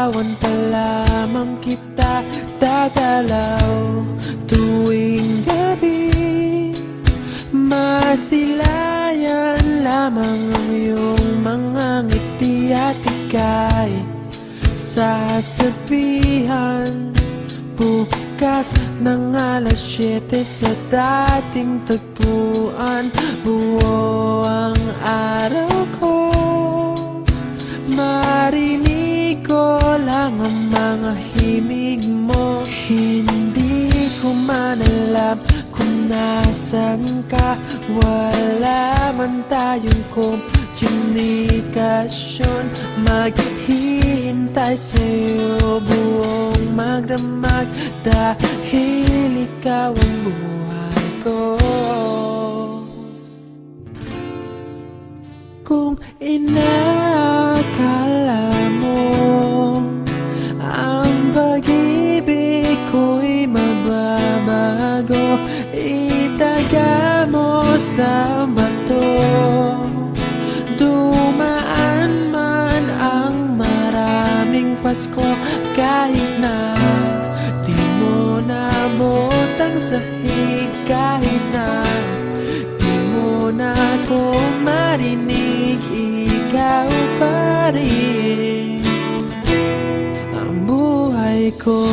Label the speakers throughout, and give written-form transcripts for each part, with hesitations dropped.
Speaker 1: Liligawan pa lamang kita, dadalaw tuwing gabi. Masilayan lamang ang iyong mga ngiti at ika'y sasabihan bukas ng alas 7 sa dating tagpuan. Buo ang araw ko, marinig ko lang ang mga himig mo. Hindi ko man alam kung nasan ka, wala man tayong komunikasyon. Maghihintay sa'yo buong magdamag, dahil ikaw ang buhay ko. Kung inakala mo ang pag-ibig ko'y mababago, itaga mo sa bato. Dumaan man ang maraming Pasko, kahit na di mo nabot ang sahig, kahit na di mo na ako marinig, ikaw pa rin ang buhay ko.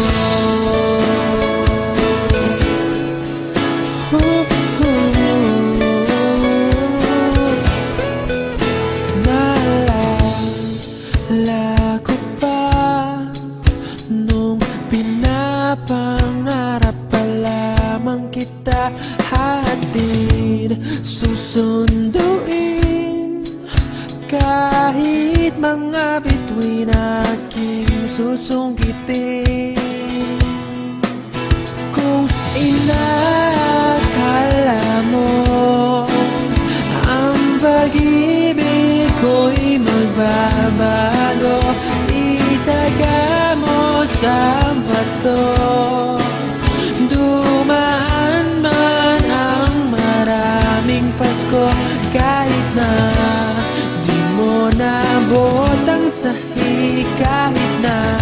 Speaker 1: Naalala ko pa nung pinapangarap pa lamang kita, hatid susunduin kahit mga bituin aking susungkitin. Kung inakala mo ang pag-ibig ko'y magbabago, itaga mo sa bato. Dumaan man ang maraming Pasko, kahit na di mo nabot ang sahig, kahit na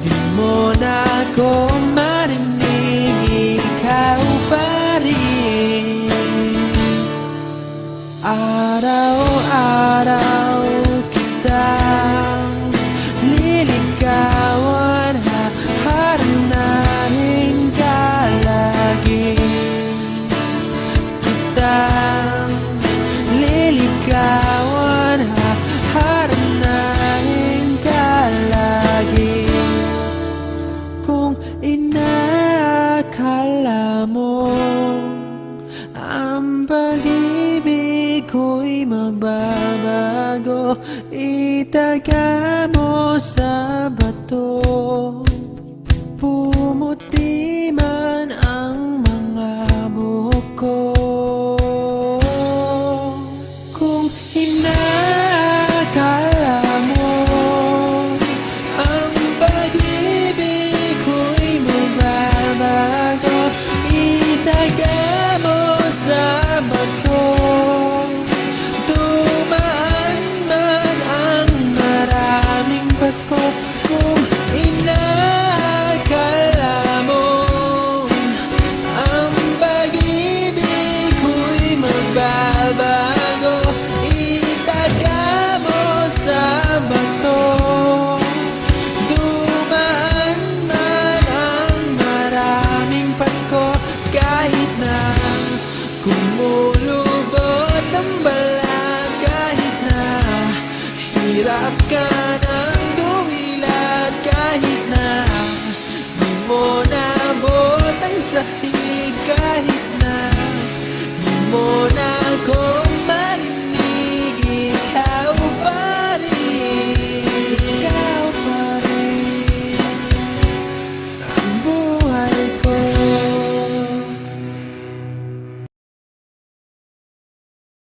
Speaker 1: di mo na ako marinig, ikaw pa rin. Araw-araw kitang liligawan, haharanahin ka lagi. Kitang liligawan, haharanahin ka lagi. Kung inakala mo ang pag-ibig ko'y magbabago, itaga mo sa bato. Pumuti man ang mga buhok ko. Kung inakala mo ang pag-ibig ko'y magbabago, itaga mo sa bato. Dumaan man ang maraming Pasko, kung inakala mo ang pag-ibig ko'y magbabago, itaga mo sa bato. Dumaan man ang maraming Pasko, kahit na kumulubot ang balat, kahit na hirap ka ng dumilat, kahit na di mo nabot ang sahig, kahit na di mo na ako